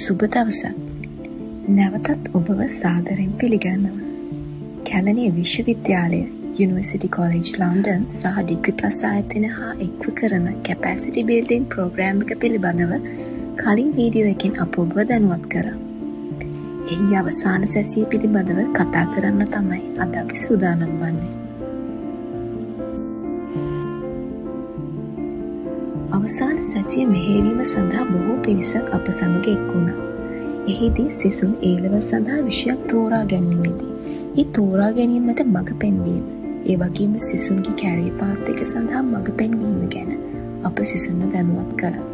සුබ දවසක්. නැවතත් ඔබව සාදරයෙන් පිළිගන්නවා. කැලණිය විශ්වවිද්‍යාලය, යුනිවර්සිටි කොලෙජ් ලන්ඩන් සහ ඩිග්‍රී ප්ලස් ආයතන හා එක්ව කරන කැපැසිටි බිල්ඩින් ප්‍රෝග්‍රෑම් එක පිළිබඳව කලින් වීඩියෝ එකෙන් අප ඔබව දැනුවත් කරා. එහි අවසාන සැසිය පිළිබඳව කතා කරන්න තමයි අද අපි සූදානම් වන්නේ. අවසාන සැසිය මෙහෙයවීම සඳහා බොහෝ පිරිසක් අප සමග එක් වුණා. එහිදී සිසුන් A-level සඳහා විෂයක් තෝරා ගැනීමේදී ඒ තෝරා ගැනීමට මඟ පෙන්වීම, ඒ වගේම සිසුන්ගේ කැරියර් පාත් එක සඳහා මඟ පෙන්වීම ගැන අප සිසුන්ව දැනුවත් කළා.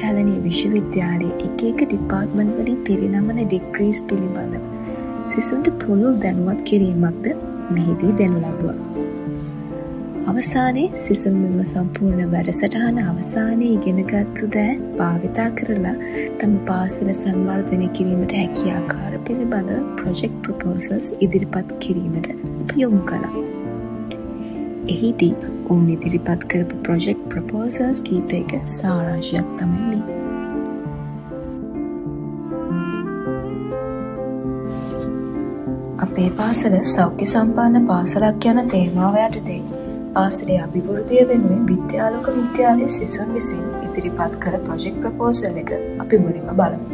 කැලණිය විශ්වවිද්‍යාලයේ එක ඩිපාර්ට්මන්ට් වලින් පිරිනමන ඩිග්‍රීස් පිළිබඳව සිසුන්ට පුළුල් දැනුවත් කිරීමක්ද මෙහිදී දෙනු ලැබුවා. අවසානයේ සිසුන් මෙම සම්පූර්ණ වැඩසටහන අවසානයේ ඉගෙනගත්තු දෑ භාවිතා කරලා තම පාසල සංවර්ධනය කිරීමට හැකි ආකාර පිළිබඳ ප්‍රොජෙක්ට් ප්‍රොපෝසල්ස් ඉදිරිපත් කිරීමට අප යොමු කළා. එහිදී ඔවුන් ඉදිරිපත් කරපු ප්‍රොජෙක්ට් ප්‍රොපෝසල්ස් කීපයක සාරාංශයක් තමයි මේ. අපේ පාසල සෞඛ්‍ය සම්පන්න පාසලක් යන තේමාව යටතේ පාසලේ අභිවෘද්ධිය වෙනුවෙන් විද්‍යාලෝක විද්‍යාලයේ සිසුන් විසින් ඉදිරිපත් කළ ප්‍රොජෙක්ට් ප්‍රොපෝසල් එක අපි මුලින්ම බලමු.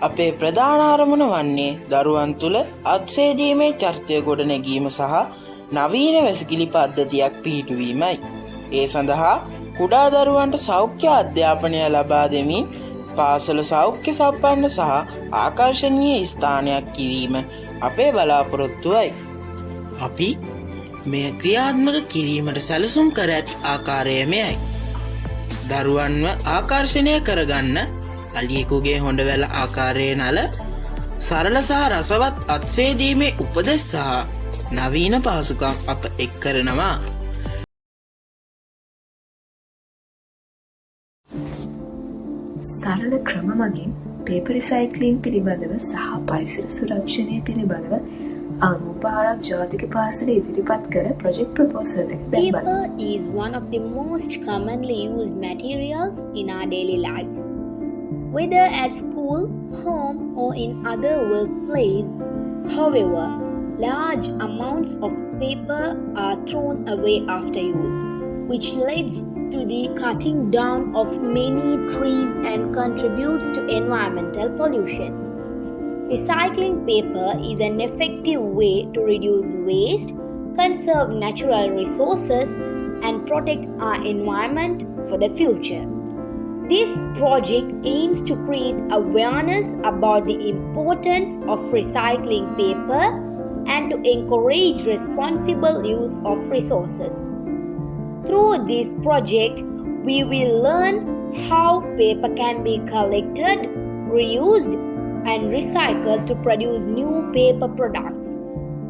අපේ ප්‍රධාන අරමුණ වන්නේ දරුවන් තුළ අත්සේදීමේ චරිතය ගොඩනැගීම සහ නවීන වැසිකිලි පද්ධතියක් පිහිටුවීමයි. ඒ සඳහා කුඩා දරුවන්ට සෞඛ්‍ය අධ්‍යාපනය ලබා දෙමින් පාසල සෞඛ්‍ය සම්පන්න සහ ආකර්ශනීය ස්ථානයක් කිරීම අපේ බලාපොරොත්තුවයි. අපි මේ ක්‍රියාත්මක කිරීමට සැලසුම් කර ඇති ආකාරය මෙයයි. දරුවන්ව ආකර්ෂණය කරගන්න අලියෙකුගේ හොඬවැල ආකාරයේ නල, සරල සහ රසවත් අත්සේදීමේ උපදෙස් සහ නවීන පහසුකම් අප එක් කරනවා. සරල ක්‍රම මගින් පේපර් රිසයික්ලින් පිළිබඳව සහ පරිසර සුරක්ෂණය පිළිබඳව අනුපාරක් ජාතික පාසල ඉදිරිපත් කළ ප්‍රොජෙක්ට් ප්‍රොපෝසල් එක දැන් බලමු. Paper is one of the most commonly used materials in our daily lives. Whether at school, home or in other workplace, however, large amounts of paper are thrown away after use, which leads to the cutting down of many trees and contributes to environmental pollution. Recycling paper is an effective way to reduce waste, conserve natural resources, and protect our environment for the future. This project aims to create awareness about the importance of recycling paper and to encourage responsible use of resources. Through this project, we will learn how paper can be collected, reused, and recycled to produce new paper products.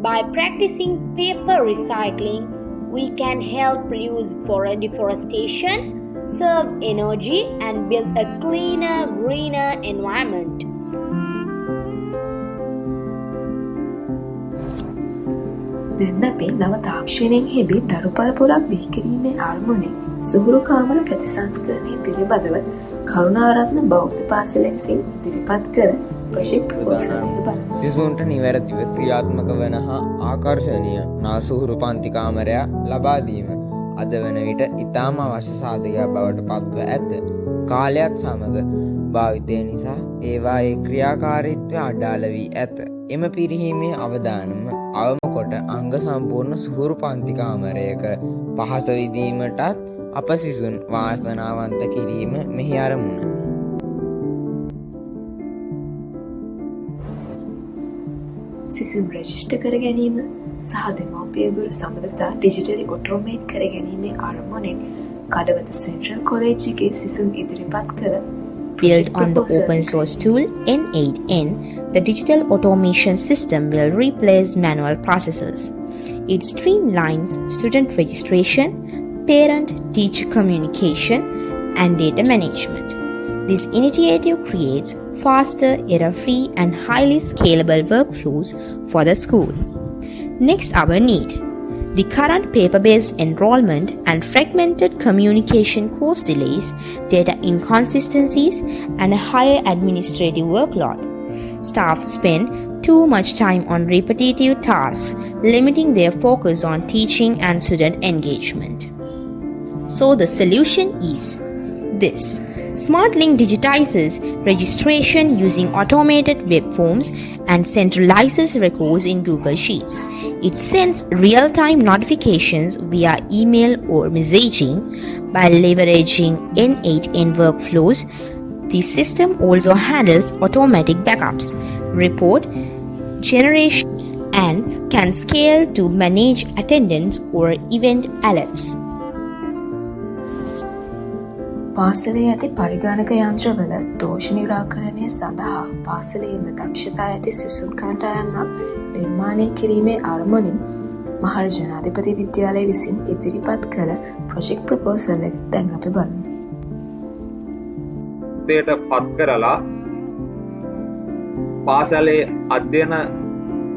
By practicing paper recycling, we can help reduce forest deforestation, save energy, and build a cleaner, greener environment. දැන් අපි නව තාක්ෂණයෙන් හෙබි දරු පරපුරක් බිහි කිරීමේ අරමුණේ සුහුරු කාමර ප්‍රතිසංස්කරණය පිළිබඳව කරුණාරත්න බෞද්ධ පාසලෙන් සින් ඉදිරිපත් කර ප්‍රොජෙක්ට් ප්‍රොපෝසල් එක බලමු. සිසුන්ට නිවැරදිව ක්‍රියාත්මක වන හා ආකර්ශනීය නාසුහුරු පන්ති කාමරයක් ලබා දීම අද වන විට ඉතාම අවශ්‍ය සාධකයක් බවට පත්ව ඇත. කාලයත් සමග භාවිතය නිසා ඒවායේ ක්‍රියාකාරීත්වය අඩාල වී ඇත. එම පිරිහීමේ අවදානම අවම කොට අංග සම්පූර්ණ සුහුරු පන්ති කාමරයක පහස විදීමටත් අප සිසුන් වාසනාවන්ත කිරීම මෙහි අරමුණ. සිසුන් රෙජිස්ටර් කර ගැනීම සහ දෙමව්පිය ගුරු සම්බන්ධතා ඩිජිටලි ඔටෝමේට් කර ගැනීමේ අරමුණෙන් කඩවත සෙන්ට්‍රල් කොලෙජ් එකේ සිසුන් ඉදිරිපත් කළ Built on the open source tool N8N, the digital automation system will replace manual processes. It streamlines student registration, parent-teacher communication, and data management. This initiative creates faster, error-free, and highly scalable workflows for the school. Next, our need. The current paper-based enrollment and fragmented communication cause delays, data inconsistencies, and a higher administrative workload. Staff spend too much time on repetitive tasks, limiting their focus on teaching and student engagement. So the solution is this. SmartLink digitizes registration using automated web forms and centralizes records in Google Sheets. It sends real-time notifications via email or messaging. By leveraging N8N workflows, the system also handles automatic backups, report generation, and can scale to manage attendance or event alerts. පාසලේ ඇති පරිගණක යන්ත්‍රවල දෝෂ නිරාකරණය සඳහා පාසලේම දක්ෂතා ඇති සිසුන් කණ්ඩායමක් නිර්මාණය කිරීමේ අරමුණින් මහර ජනාධිපති විද්‍යාලය විසින් ඉදිරිපත් කළ ප්‍රොජෙක්ට් ප්‍රොපෝසල් එක දැන් අපි බලමු. දේට පත් කරලා පාසලේ අධ්‍යයන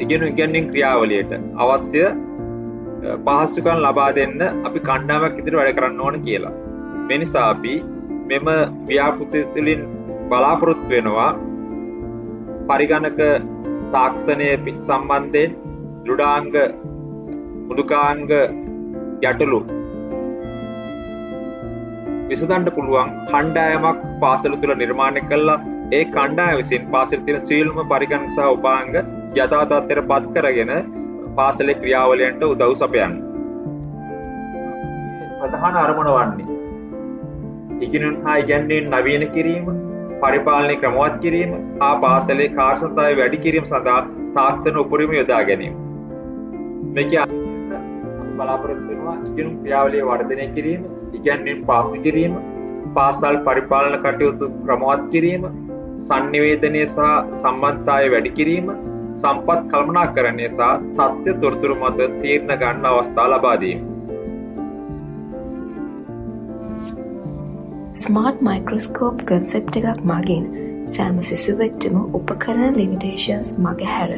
ඉගෙනීම් ක්‍රියාවලියට අවශ්‍ය පහසුකම් ලබා දෙන්න අපි කණ්ඩායමක් ඉදිරියට වැඩ කරන්න ඕන කියලා. මේ නිසා අපි මෙම ව්‍යාපෘති තුළින් බලාපොරොත්තු වෙනවා පරිගණක තාක්ෂණය සම්බන්ධයෙන් දෘඩාංග මුදුකාංග යටලු විසඳන්න පුළුවන් කණ්ඩායමක් පාසල තුළ නිර්මාණය කළා. ඒ කණ්ඩායම විසින් පාසලේ තියෙන සියලුම පරිගණක සහ උපාංග යථා තත්ත්වයට පත් කරගෙන පාසලේ ක්‍රියාවලියන්ට උදව් සපයන්න. ප්‍රධාන අරමුණ වන්නේ ඉගෙනුම් හා ඉගැන්වීම් නවීන කිරීම, පරිපාලනය ක්‍රමවත් කිරීම හා පාසලේ කාර්යසම්පාදනය වැඩි කිරීම සඳහා තාක්ෂණ උපරිම යොදා ගැනීම. මේක බලාපොරොත්තු වෙනවා ඉගෙනුම් ක්‍රියාවලිය වර්ධනය කිරීම, ඉගැන්වීම් පාසු කිරීම, පාසල් පරිපාලන කටයුතු ක්‍රමවත් කිරීම, සංනිවේදනය සහ සම්බන්ධතාවය වැඩි කිරීම, සම්පත් කළමනාකරණය සහ තථ්‍ය තොරතුරු මත තීරණ ගන්න අවස්ථා ලබා දීම. ස්මාර්ට් මයික්‍රොස්කෝප් කන්සෙප්ට් එකක් මගින් සෑම සිසුවෙක්ටම උපකරණ ලිමිටේෂන්ස් මගහැර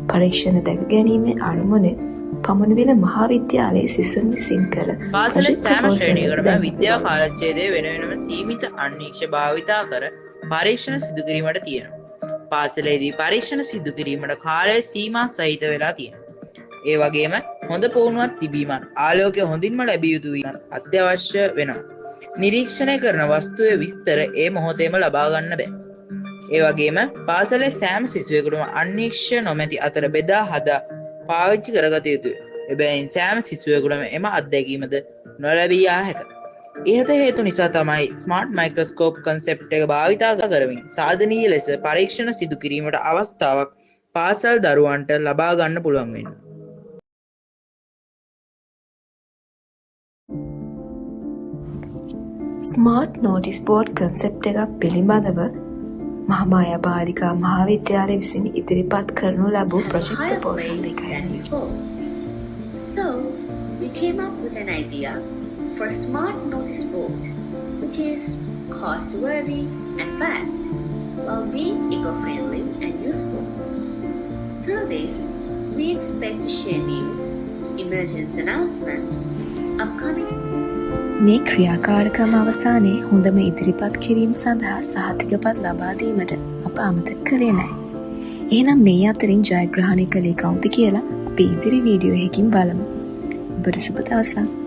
පරීක්ෂණ දැක ගැනීමේ අරමුණෙන් පමණවිල මහාවිද්‍යාලයේ සිසුන් විසින් කළ පාසලේ සෑම ශ්‍රේණියකටම විද්‍යා කාලච්ඡේදය වෙන වෙනම සීමිත අන්වීක්ෂ භාවිතා කර පරීක්ෂණ සිදු කිරීමට තියෙනවා. පාසලේදී පරීක්ෂණ සිදු කිරීමට කාලය සීමා සහිත වෙලා තියෙනවා. ඒ වගේම හොඳ පුහුණුවක් තිබීමත් ආලෝකය හොඳින්ම ලැබිය යුතු වීමත් අත්‍යවශ්‍ය වෙනවා. නිරීක්ෂණය කරන වස්තුවේ විස්තර ඒ මොහොතේම ලබා ගන්න බෑ. ඒ වගේම පාසලේ සෑම සිසුවෙකුටම අන්වීක්ෂ නොමැති අතර බෙදා හදා පාවිච්චි කරගත යුතුය. එබැවින් සෑම සිසුවෙකුටම එම අත්දැකීමද නොලැබී යා හැක. ඉහත හේතු නිසා තමයි ස්මාර්ට් මයික්‍රොස්කෝප් කන්සෙප්ට් එක භාවිතා කරමින් සාධනීය ලෙස පරීක්ෂණ සිදු කිරීමට අවස්ථාවක් පාසල් දරුවන්ට ලබා ගන්න පුළුවන් වෙන්නේ. ස්මාර්ට් නෝටිස් බෝඩ් කන්සෙප්ට් එකක් පිළිබඳව මහාමායා බාලිකා මහාවිද්‍යාලය විසින් ඉදිරිපත් කරනු ලැබූ ප්‍රොජෙක්ට් ප්‍රොපෝසල් එකයි. So, we came up with an idea for a smart notice board, which is cost-worthy and fast, while being eco-friendly and useful. Through this, we expect to share news, emergency announcements, upcoming මේ ක්‍රියාකාරකම අවසානයේ හොඳම ඉදිරිපත් කිරීම සඳහා සහතිකපත් ලබා දීමට අප අමතක කළේ නැහැ. එහෙනම් මේ අතරින් ජයග්‍රහණය කළේ කවුද කියලා අපි ඉදිරි වීඩියෝ එකකින් බලමු. ඔබට සුබ දවසක්.